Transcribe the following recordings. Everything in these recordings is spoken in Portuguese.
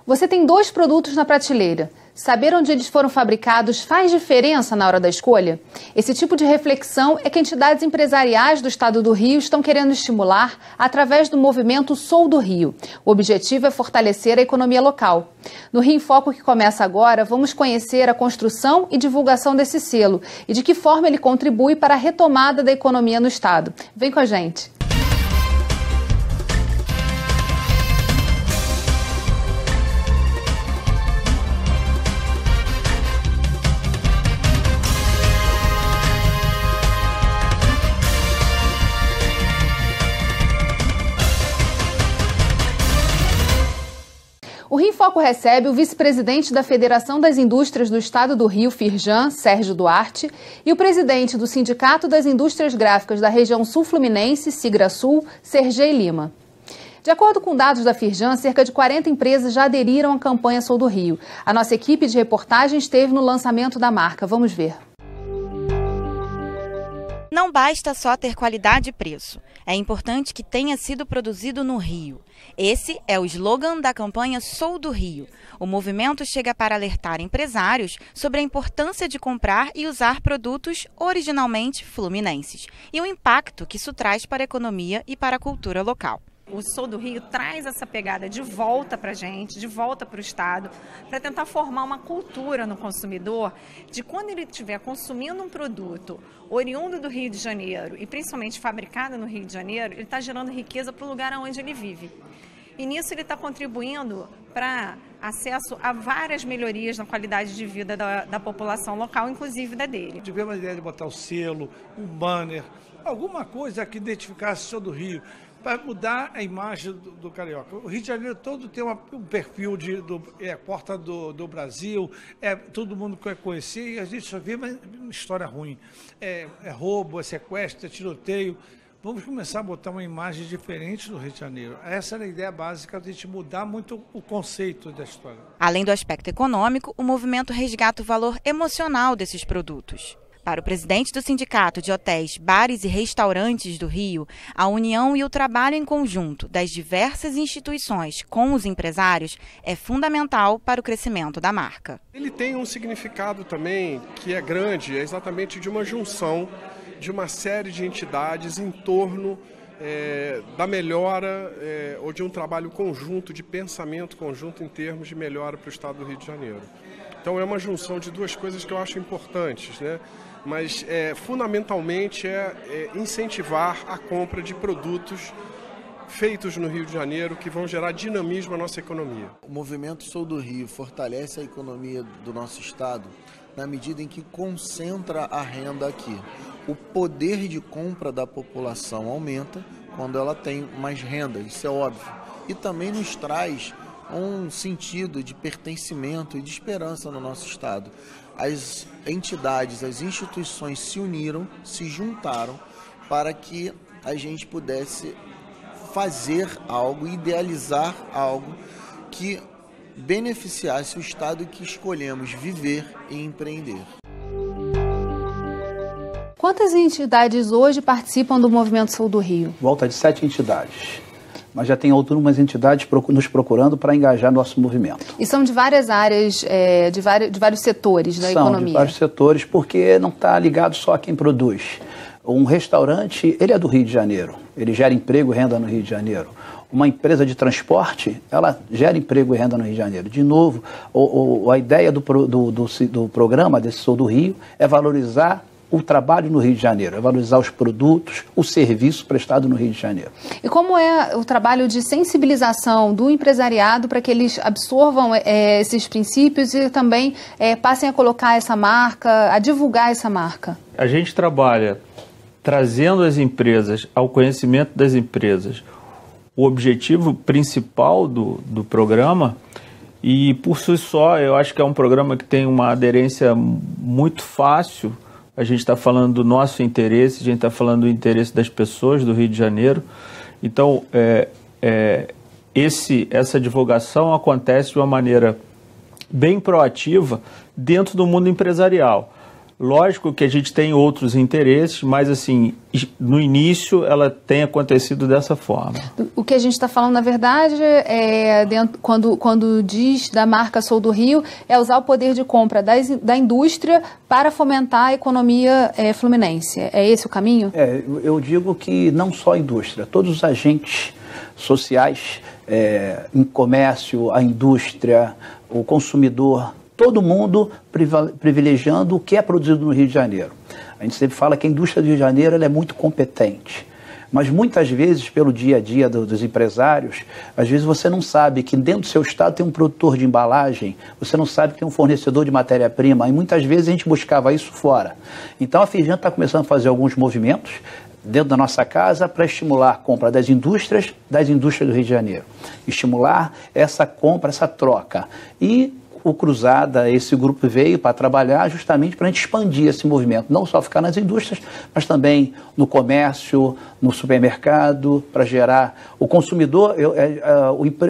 Você tem 2 produtos na prateleira. Saber onde eles foram fabricados faz diferença na hora da escolha? Esse tipo de reflexão é que entidades empresariais do estado do Rio estão querendo estimular através do movimento Sou do Rio. O objetivo é fortalecer a economia local. No Rio em Foco, que começa agora, vamos conhecer a construção e divulgação desse selo e de que forma ele contribui para a retomada da economia no estado. Vem com a gente! O Rio em Foco recebe o vice-presidente da Federação das Indústrias do Estado do Rio, Firjan, Sérgio Duarte, e o presidente do Sindicato das Indústrias Gráficas da região sul-fluminense, Sigrasul, Sergei Lima. De acordo com dados da Firjan, cerca de 40 empresas já aderiram à campanha Sou do Rio. A nossa equipe de reportagem esteve no lançamento da marca. Vamos ver. Não basta só ter qualidade e preço. É importante que tenha sido produzido no Rio. Esse é o slogan da campanha Sou do Rio. O movimento chega para alertar empresários sobre a importância de comprar e usar produtos originalmente fluminenses e o impacto que isso traz para a economia e para a cultura local. O Sou do Rio traz essa pegada de volta para a gente, de volta para o Estado, para tentar formar uma cultura no consumidor de quando ele estiver consumindo um produto oriundo do Rio de Janeiro e principalmente fabricado no Rio de Janeiro, ele está gerando riqueza para o lugar onde ele vive. E nisso ele está contribuindo para acesso a várias melhorias na qualidade de vida da população local, inclusive da dele. Tivemos a ideia de botar o selo, um banner, alguma coisa que identificasse o Sou do Rio, para mudar a imagem do carioca. O Rio de Janeiro todo tem um perfil de porta do Brasil, todo mundo quer conhecer e a gente só vê uma história ruim. É roubo, é sequestro, é tiroteio. Vamos começar a botar uma imagem diferente do Rio de Janeiro. Essa era a ideia básica de a gente mudar muito o conceito da história. Além do aspecto econômico, o movimento resgata o valor emocional desses produtos. Para o presidente do Sindicato de Hotéis, Bares e Restaurantes do Rio, a união e o trabalho em conjunto das diversas instituições com os empresários é fundamental para o crescimento da marca. Ele tem um significado também que é grande, é exatamente de uma junção de uma série de entidades em torno da melhora ou de um trabalho conjunto, de pensamento conjunto em termos de melhora para o estado do Rio de Janeiro. Então é uma junção de duas coisas que eu acho importantes, né? Mas fundamentalmente incentivar a compra de produtos feitos no Rio de Janeiro que vão gerar dinamismo à nossa economia. O movimento Sou do Rio fortalece a economia do nosso estado na medida em que concentra a renda aqui. O poder de compra da população aumenta quando ela tem mais renda, isso é óbvio. E também nos traz um sentido de pertencimento e de esperança no nosso estado. As entidades, as instituições se uniram, se juntaram para que a gente pudesse fazer algo, idealizar algo que beneficiasse o estado que escolhemos viver e empreender. Quantas entidades hoje participam do movimento Sou do Rio? Volta de 7 entidades. Mas já tem algumas entidades nos procurando para engajar nosso movimento. E são de várias áreas, de vários setores da economia? São de vários setores, porque não está ligado só a quem produz. Um restaurante, ele é do Rio de Janeiro, ele gera emprego e renda no Rio de Janeiro. Uma empresa de transporte, ela gera emprego e renda no Rio de Janeiro. De novo, a ideia do programa desse Sou do Rio é valorizar o trabalho no Rio de Janeiro, é valorizar os produtos, o serviço prestado no Rio de Janeiro. E como é o trabalho de sensibilização do empresariado para que eles absorvam esses princípios e também passem a colocar essa marca, a divulgar essa marca? A gente trabalha trazendo as empresas ao conhecimento das empresas o objetivo principal do programa e, por si só, eu acho que é um programa que tem uma aderência muito fácil. A gente está falando do nosso interesse, a gente está falando do interesse das pessoas do Rio de Janeiro. Então, essa divulgação acontece de uma maneira bem proativa dentro do mundo empresarial. Lógico que a gente tem outros interesses, mas assim, no início ela tem acontecido dessa forma. O que a gente está falando, na verdade, quando diz da marca Sou do Rio, é usar o poder de compra da indústria para fomentar a economia fluminense. É esse o caminho? Eu digo que não só a indústria, todos os agentes sociais, em comércio, a indústria, o consumidor, todo mundo privilegiando o que é produzido no Rio de Janeiro. A gente sempre fala que a indústria do Rio de Janeiro ela é muito competente, mas muitas vezes, pelo dia a dia dos empresários, às vezes você não sabe que dentro do seu estado tem um produtor de embalagem, você não sabe que tem um fornecedor de matéria-prima, e muitas vezes a gente buscava isso fora. Então a Firjan está começando a fazer alguns movimentos dentro da nossa casa para estimular a compra das indústrias do Rio de Janeiro. Estimular essa compra, essa troca. E o Cruzada, esse grupo veio para trabalhar justamente para a gente expandir esse movimento, não só ficar nas indústrias, mas também no comércio, no supermercado, para gerar o consumidor,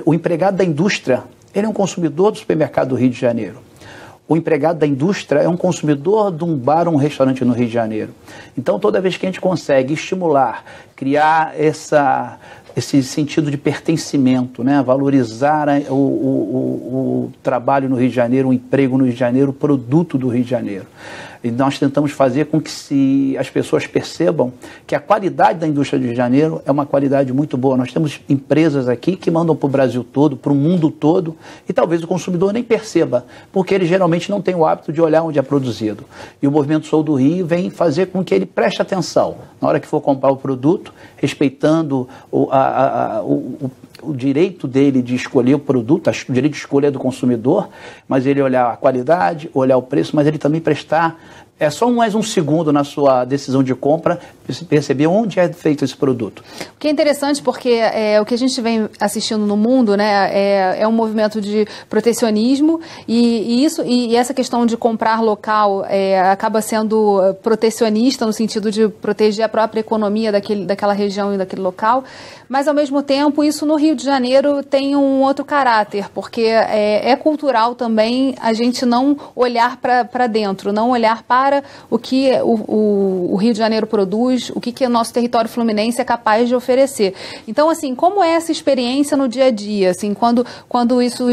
o empregado da indústria, ele é um consumidor do supermercado do Rio de Janeiro. O empregado da indústria é um consumidor de um bar ou um restaurante no Rio de Janeiro. Então, toda vez que a gente consegue estimular, criar esse sentido de pertencimento, né? Valorizar o trabalho no Rio de Janeiro, o emprego no Rio de Janeiro, o produto do Rio de Janeiro. E nós tentamos fazer com que as pessoas percebam que a qualidade da indústria do Rio de Janeiro é uma qualidade muito boa. Nós temos empresas aqui que mandam para o Brasil todo, para o mundo todo, e talvez o consumidor nem perceba, porque ele geralmente não tem o hábito de olhar onde é produzido. E o Movimento Sou do Rio vem fazer com que ele preste atenção na hora que for comprar o produto, respeitando o direito dele de escolher o produto, o direito de escolha do consumidor, mas ele olhar a qualidade, olhar o preço, mas ele também prestar só mais um segundo na sua decisão de compra, perceber onde é feito esse produto. O que é interessante porque o que a gente vem assistindo no mundo, né, é um movimento de protecionismo e essa questão de comprar local acaba sendo protecionista no sentido de proteger a própria economia daquela região e daquele local, mas ao mesmo tempo isso no Rio de Janeiro tem um outro caráter, porque é cultural também a gente não olhar para dentro, não olhar para o que o Rio de Janeiro produz, o que o nosso território fluminense é capaz de oferecer. Então, assim, como é essa experiência no dia a dia, assim, quando isso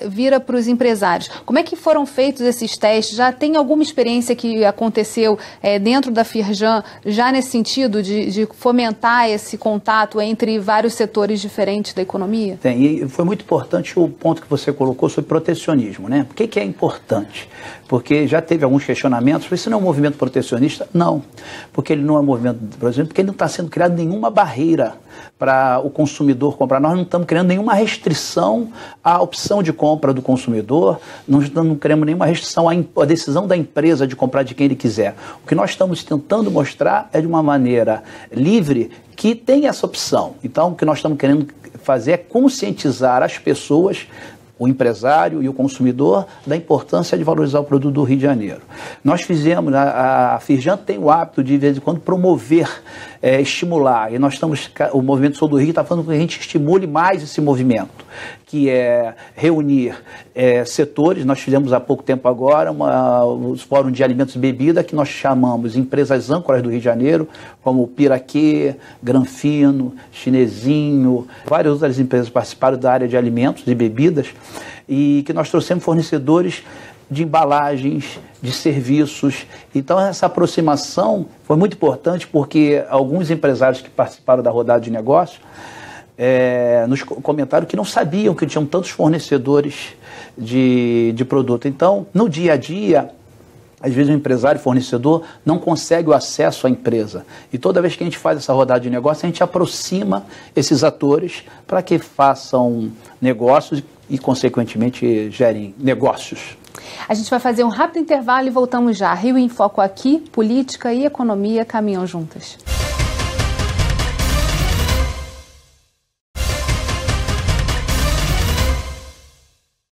vira para os empresários? Como é que foram feitos esses testes? Já tem alguma experiência que aconteceu dentro da Firjan, já nesse sentido de fomentar esse contato entre vários setores diferentes da economia? Tem, e foi muito importante o ponto que você colocou sobre protecionismo, né? Por que é importante? Porque já teve alguns questionamentos, isso não é um movimento protecionista? Não, porque ele não é um movimento, por exemplo, porque ele não está sendo criado nenhuma barreira para o consumidor comprar. Nós não estamos criando nenhuma restrição à opção de compra do consumidor, não criamos nenhuma restrição à decisão da empresa de comprar de quem ele quiser. O que nós estamos tentando mostrar é de uma maneira livre que tem essa opção. Então, o que nós estamos querendo fazer é conscientizar as pessoas, o empresário e o consumidor, da importância de valorizar o produto do Rio de Janeiro. Nós fizemos, a Firjan tem o hábito de vez em quando promover, estimular, e nós estamos, o Movimento Sou do Rio está falando que a gente estimule mais esse movimento, que é reunir setores. Nós fizemos há pouco tempo agora os fóruns de alimentos e bebida, que nós chamamos empresas âncoras do Rio de Janeiro, como Piraquê, Granfino, Chinesinho, várias outras empresas participaram da área de alimentos e bebidas, e que nós trouxemos fornecedores de embalagens, de serviços. Então essa aproximação foi muito importante, porque alguns empresários que participaram da rodada de negócios nos comentaram que não sabiam que tinham tantos fornecedores de produto. Então, no dia a dia, às vezes o empresário, fornecedor, não consegue o acesso à empresa. E toda vez que a gente faz essa rodada de negócio, a gente aproxima esses atores para que façam negócios e, consequentemente, gerem negócios. A gente vai fazer um rápido intervalo e voltamos já. Rio em Foco aqui, política e economia caminham juntas.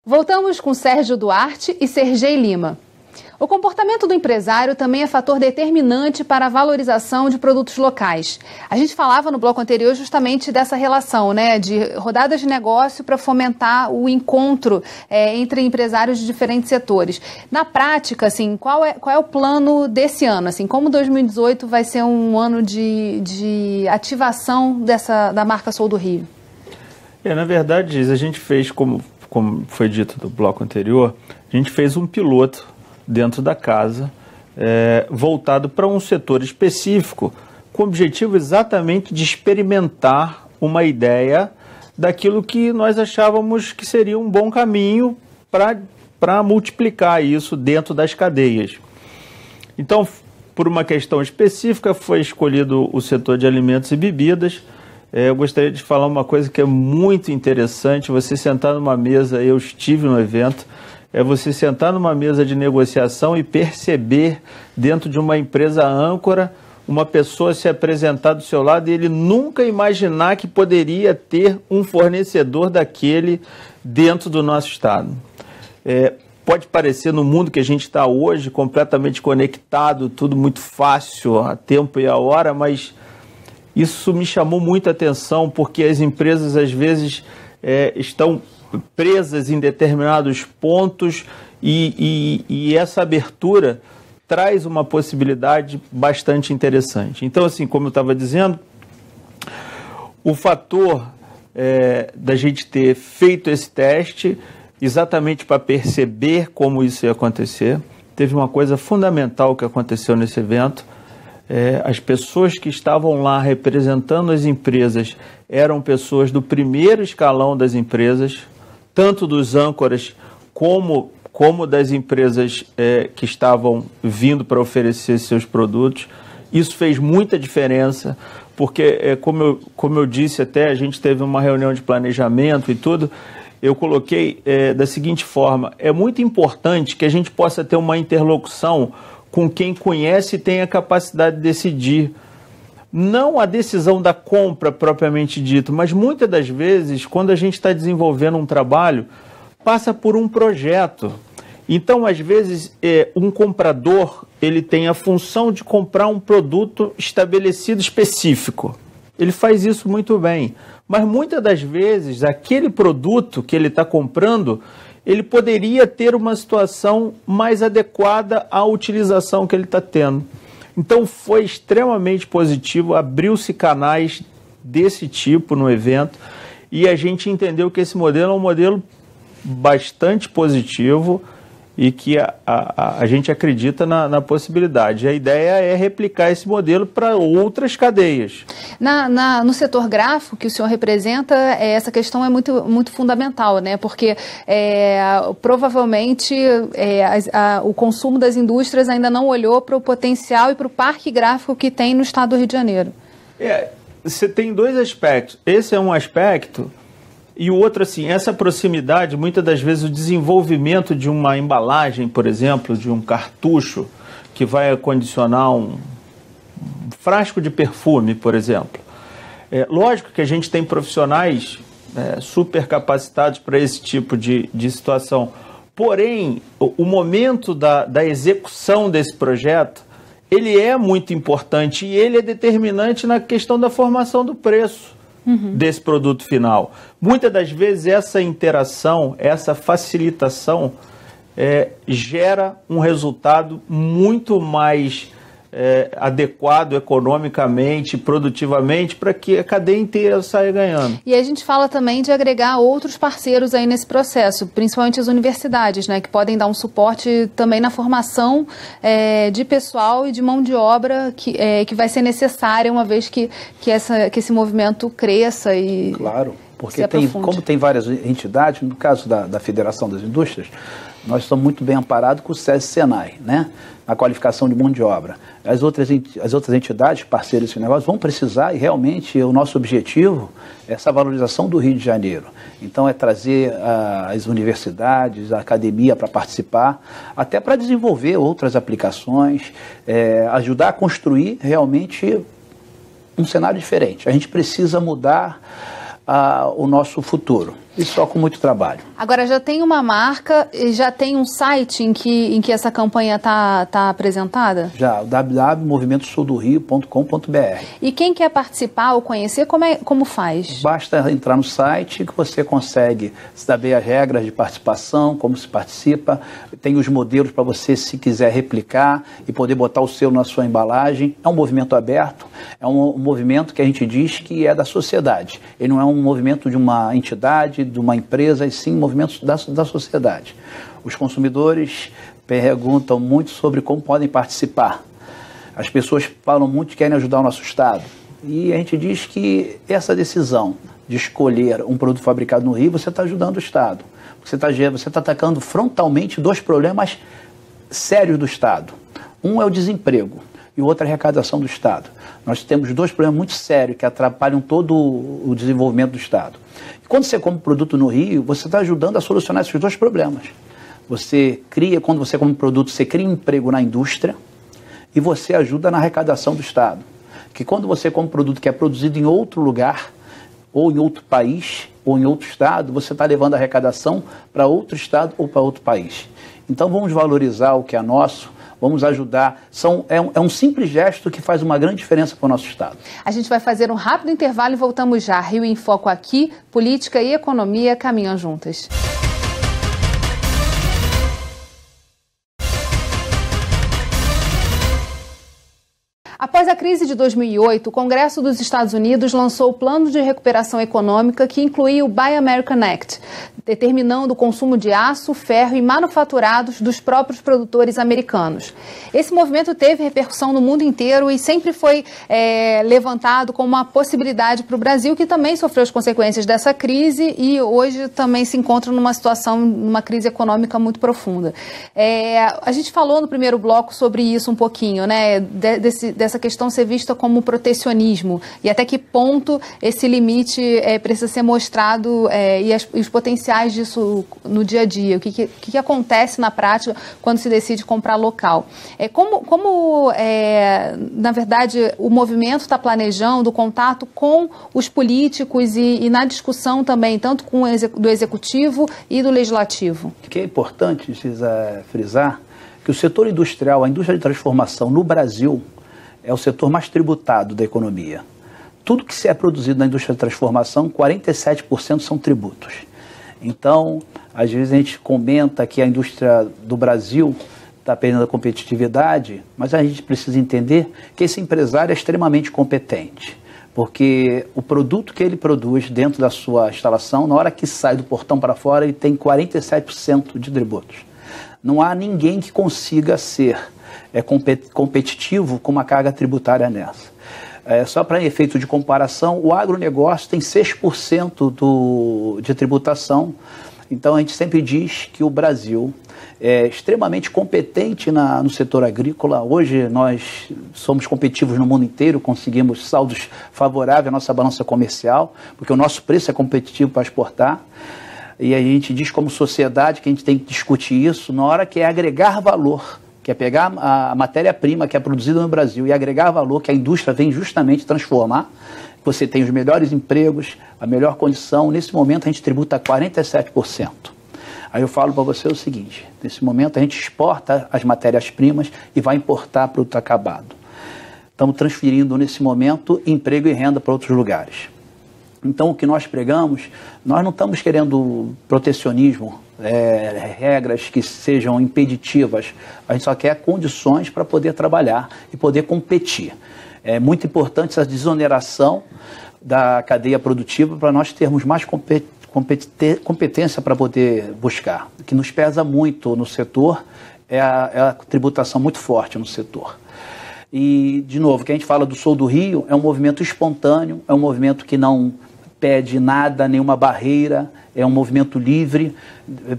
Voltamos com Sérgio Duarte e Sergei Lima. O comportamento do empresário também é fator determinante para a valorização de produtos locais. A gente falava no bloco anterior justamente dessa relação, né, de rodadas de negócio para fomentar o encontro entre empresários de diferentes setores. Na prática, assim, qual é o plano desse ano? Assim, como 2018 vai ser um ano de ativação da marca Sou do Rio? Na verdade, a gente fez, como foi dito no bloco anterior, a gente fez um piloto dentro da casa, voltado para um setor específico, com o objetivo exatamente de experimentar uma ideia daquilo que nós achávamos que seria um bom caminho para multiplicar isso dentro das cadeias. Então, por uma questão específica, foi escolhido o setor de alimentos e bebidas. Eu gostaria de falar uma coisa que é muito interessante: você sentar numa mesa, eu estive no evento, você sentar numa mesa de negociação e perceber dentro de uma empresa âncora uma pessoa se apresentar do seu lado e ele nunca imaginar que poderia ter um fornecedor daquele dentro do nosso estado. Pode parecer, no mundo que a gente está hoje, completamente conectado, tudo muito fácil, a tempo e a hora, mas isso me chamou muita atenção, porque as empresas às vezes estão presas em determinados pontos e essa abertura traz uma possibilidade bastante interessante. Então, assim, como eu estava dizendo, o fator da gente ter feito esse teste exatamente para perceber como isso ia acontecer, teve uma coisa fundamental que aconteceu nesse evento. As pessoas que estavam lá representando as empresas eram pessoas do primeiro escalão das empresas, tanto dos âncoras como das empresas que estavam vindo para oferecer seus produtos. Isso fez muita diferença, porque, como eu disse até, a gente teve uma reunião de planejamento e tudo, eu coloquei da seguinte forma: é muito importante que a gente possa ter uma interlocução com quem conhece e tem a capacidade de decidir. Não a decisão da compra propriamente dito, mas muitas das vezes, quando a gente está desenvolvendo um trabalho, passa por um projeto. Então, às vezes, um comprador ele tem a função de comprar um produto estabelecido específico. Ele faz isso muito bem. Mas muitas das vezes, aquele produto que ele está comprando, ele poderia ter uma situação mais adequada à utilização que ele está tendo. Então foi extremamente positivo, abriu-se canais desse tipo no evento e a gente entendeu que esse modelo é um modelo bastante positivo e que a gente acredita na possibilidade. A ideia é replicar esse modelo para outras cadeias. No setor gráfico que o senhor representa, essa questão é muito fundamental, né? Porque provavelmente o consumo das indústrias ainda não olhou para o potencial e para o parque gráfico que tem no estado do Rio de Janeiro. Você tem dois aspectos. Esse é um aspecto. E o outro, assim, essa proximidade, muitas das vezes o desenvolvimento de uma embalagem, por exemplo, de um cartucho que vai acondicionar um frasco de perfume, por exemplo. Lógico que a gente tem profissionais super capacitados para esse tipo de situação. Porém, o momento da execução desse projeto, ele é muito importante e ele é determinante na questão da formação do preço. Desse produto final. Muitas das vezes essa interação, essa facilitação gera um resultado muito mais adequado economicamente, produtivamente, para que a cadeia inteira saia ganhando. E a gente fala também de agregar outros parceiros aí nesse processo, principalmente as universidades, né, que podem dar um suporte também na formação de pessoal e de mão de obra que vai ser necessária uma vez que esse movimento cresça e claro, porque como tem várias entidades, no caso da Federação das Indústrias, nós estamos muito bem amparados com o SESI e Senai, né? Na qualificação de mão de obra. As outras entidades, parceiros desse negócio, vão precisar, e realmente o nosso objetivo é essa valorização do Rio de Janeiro. Então é trazer as universidades, a academia para participar, até para desenvolver outras aplicações, ajudar a construir realmente um cenário diferente. A gente precisa mudar o nosso futuro. e só com muito trabalho. Agora, já tem uma marca e já tem um site em que essa campanha tá apresentada? Já, www.movimentosuldorio.com.br. E quem quer participar ou conhecer, como faz? Basta entrar no site que você consegue saber as regras de participação, como se participa, tem os modelos para você, se quiser, replicar e poder botar o selo na sua embalagem. É um movimento aberto, é um movimento que a gente diz que é da sociedade. Ele não é um movimento de uma entidade, de uma empresa, e sim movimentos da sociedade. Os consumidores perguntam muito sobre como podem participar. As pessoas falam muito que querem ajudar o nosso Estado. E a gente diz que essa decisão de escolher um produto fabricado no Rio, você está ajudando o Estado. Você está atacando frontalmente dois problemas sérios do Estado. Um é o desemprego e o outro é a arrecadação do Estado. Nós temos dois problemas muito sérios que atrapalham todo o desenvolvimento do Estado. E quando você compra um produto no Rio, você está ajudando a solucionar esses dois problemas. Quando você compra um produto, você cria um emprego na indústria e você ajuda na arrecadação do Estado. Que quando você compra um produto que é produzido em outro lugar, ou em outro país, ou em outro estado, você está levando a arrecadação para outro estado ou para outro país. Então vamos valorizar o que é nosso, vamos ajudar. É um simples gesto que faz uma grande diferença para o nosso Estado. A gente vai fazer um rápido intervalo e voltamos já. Rio em Foco aqui, política e economia caminham juntas. Após a crise de 2008, o Congresso dos Estados Unidos lançou o Plano de Recuperação Econômica, que incluía o Buy American Act, determinando o consumo de aço, ferro e manufaturados dos próprios produtores americanos. Esse movimento teve repercussão no mundo inteiro e sempre foi levantado como uma possibilidade para o Brasil, que também sofreu as consequências dessa crise e hoje também se encontra numa crise econômica muito profunda. A gente falou no primeiro bloco sobre isso um pouquinho, né, dessa questão ser vista como protecionismo e até que ponto esse limite precisa ser mostrado e os potenciais disso no dia a dia, o que acontece na prática quando se decide comprar local. Na verdade, o movimento está planejando o contato com os políticos e na discussão também, tanto do executivo e do legislativo. O que é importante frisar que o setor industrial, a indústria de transformação no Brasil, é o setor mais tributado da economia. Tudo que é produzido na indústria de transformação, 47% são tributos. Então, às vezes a gente comenta que a indústria do Brasil está perdendo a competitividade, mas a gente precisa entender que esse empresário é extremamente competente, porque o produto que ele produz dentro da sua instalação, na hora que sai do portão para fora, ele tem 47% de tributos. Não há ninguém que consiga ser competitivo com uma carga tributária nessa. Só para efeito de comparação, o agronegócio tem 6% de tributação. Então a gente sempre diz que o Brasil é extremamente competente no setor agrícola. Hoje nós somos competitivos no mundo inteiro, conseguimos saldos favoráveis à nossa balança comercial, porque o nosso preço é competitivo para exportar. E a gente diz como sociedade que a gente tem que discutir isso na hora que é agregar valor, que é pegar a matéria-prima que é produzida no Brasil e agregar valor, que a indústria vem justamente transformar. Você tem os melhores empregos, a melhor condição. Nesse momento a gente tributa 47%. Aí eu falo para você o seguinte, nesse momento a gente exporta as matérias-primas e vai importar produto acabado. Estamos transferindo nesse momento emprego e renda para outros lugares. Então o que nós pregamos, nós não estamos querendo protecionismo, regras que sejam impeditivas, a gente só quer condições para poder trabalhar e poder competir. É muito importante essa desoneração da cadeia produtiva para nós termos mais competência para poder buscar. O que nos pesa muito no setor é a tributação muito forte no setor. E, de novo, que a gente fala do Sou do Rio, é um movimento espontâneo, é um movimento que não pede nada, nenhuma barreira, é um movimento livre,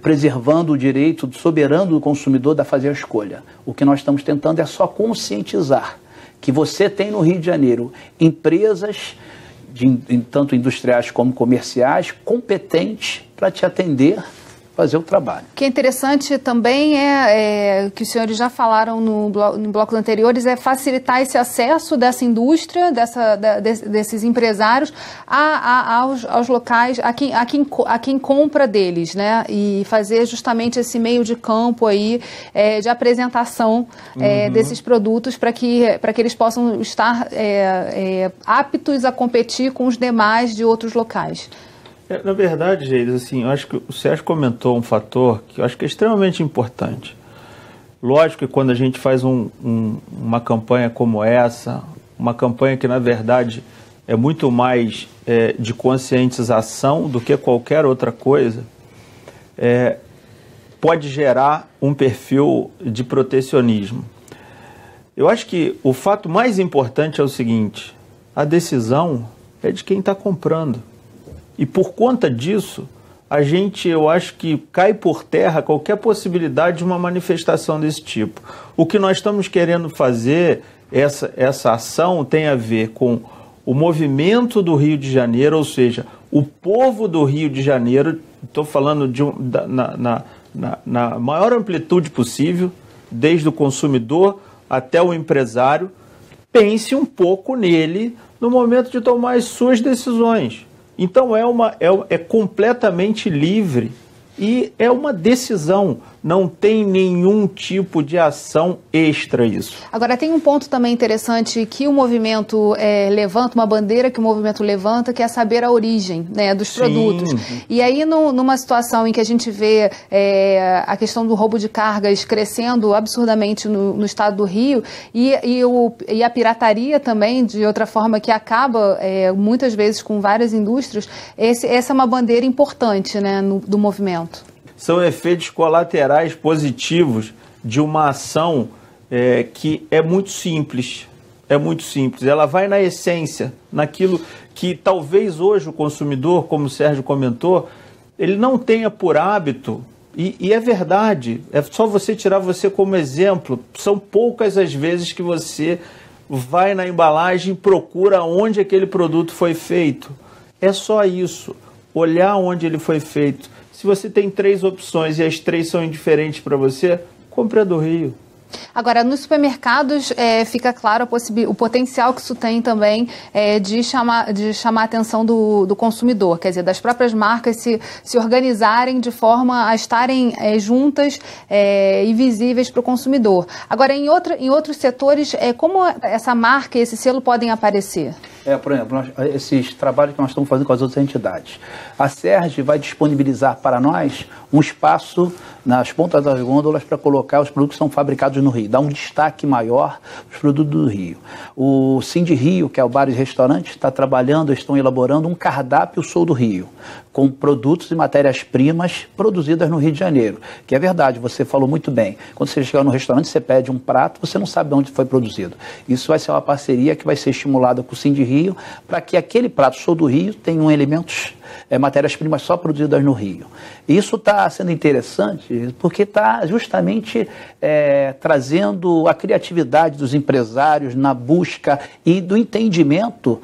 preservando o direito soberano do consumidor de fazer a escolha. O que nós estamos tentando é só conscientizar que você tem no Rio de Janeiro empresas, tanto industriais como comerciais, competentes para te atender fazer o trabalho. O que é interessante também que os senhores já falaram no blocos anteriores, é facilitar esse acesso dessa indústria, desses empresários aos locais, a quem compra deles, né? E fazer justamente esse meio de campo aí de apresentação desses produtos para que eles possam estar aptos a competir com os demais de outros locais. Na verdade, Geisa, assim, eu acho que o Sérgio comentou um fator que eu acho que é extremamente importante. Lógico que quando a gente faz uma campanha como essa, uma campanha que, na verdade, é muito mais de conscientização do que qualquer outra coisa, pode gerar um perfil de protecionismo. Eu acho que o fato mais importante é o seguinte: a decisão é de quem está comprando. E por conta disso, eu acho que cai por terra qualquer possibilidade de uma manifestação desse tipo. O que nós estamos querendo fazer, essa ação tem a ver com o movimento do Rio de Janeiro, ou seja, o povo do Rio de Janeiro, estou falando na maior amplitude possível, desde o consumidor até o empresário, pense um pouco nele no momento de tomar as suas decisões. Então é completamente livre e é uma decisão, não tem nenhum tipo de ação extra isso. Agora tem um ponto também interessante que o movimento levanta, uma bandeira que o movimento levanta, que é saber a origem, né, dos produtos. E aí numa situação em que a gente vê a questão do roubo de cargas crescendo absurdamente no estado do Rio e a pirataria também, de outra forma, que acaba muitas vezes com várias indústrias, essa é uma bandeira importante, né, do movimento. São efeitos colaterais positivos de uma ação que é muito simples. É muito simples. Ela vai na essência, naquilo que talvez hoje o consumidor, como o Sérgio comentou, ele não tenha por hábito, e é verdade, é só você tirar você como exemplo, são poucas as vezes que você vai na embalagem e procura onde aquele produto foi feito. É só isso, olhar onde ele foi feito. Se você tem 3 opções e as 3 são indiferentes para você, compre a do Rio. Agora, nos supermercados fica claro o potencial que isso tem também de chamar a atenção do consumidor, quer dizer, das próprias marcas se organizarem de forma a estarem juntas e visíveis para o consumidor. Agora, em outros setores, como essa marca e esse selo podem aparecer? Por exemplo, esses trabalhos que nós estamos fazendo com as outras entidades. A SERJ vai disponibilizar para nós um espaço nas pontas das gôndolas para colocar os produtos que são fabricados no Rio, dar um destaque maior para os produtos do Rio. O Cindy Rio, que é o bar e restaurante, está trabalhando, estão elaborando um cardápio Sou do Rio, com produtos e matérias-primas produzidas no Rio de Janeiro. Que é verdade, você falou muito bem. Quando você chegar no restaurante, você pede um prato, você não sabe de onde foi produzido. Isso vai ser uma parceria que vai ser estimulada com o Cindy Rio, para que aquele prato Sou do Rio tenha elementos, matérias-primas só produzidas no Rio. Isso está sendo interessante porque está justamente trazendo a criatividade dos empresários na busca e do entendimento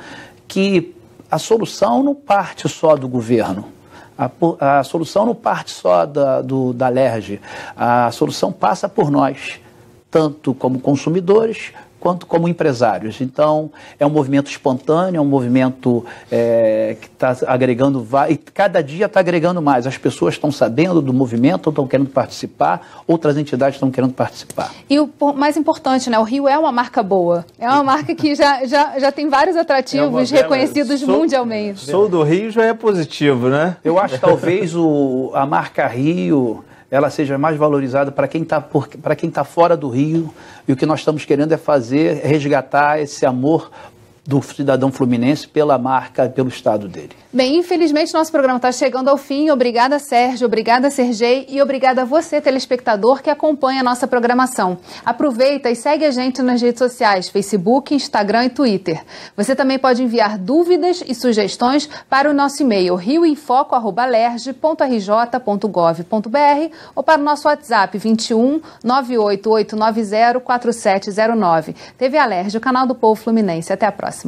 que a solução não parte só do governo. A solução não parte só da LERJ. A solução passa por nós, tanto como consumidores, quanto como empresários. Então, é um movimento espontâneo, é um movimento que está agregando, e cada dia está agregando mais. As pessoas estão sabendo do movimento, estão querendo participar, outras entidades estão querendo participar. E o mais importante, né? O Rio é uma marca boa. É uma marca que já tem vários atrativos reconhecidos mundialmente. Sou do Rio já é positivo, né? Eu acho que talvez a marca Rio ela seja mais valorizada para quem está fora do Rio, e o que nós estamos querendo é resgatar esse amor do cidadão fluminense pela marca, pelo estado dele. Bem, infelizmente nosso programa está chegando ao fim. Obrigada, Sérgio, obrigada, Sergei, e obrigada a você, telespectador, que acompanha a nossa programação. Aproveita e segue a gente nas redes sociais, Facebook, Instagram e Twitter. Você também pode enviar dúvidas e sugestões para o nosso e-mail rioinfoco@lerj.rj.gov.br ou para o nosso WhatsApp 21 98890 4709. TV Alerj, o canal do Povo Fluminense. Até a próxima.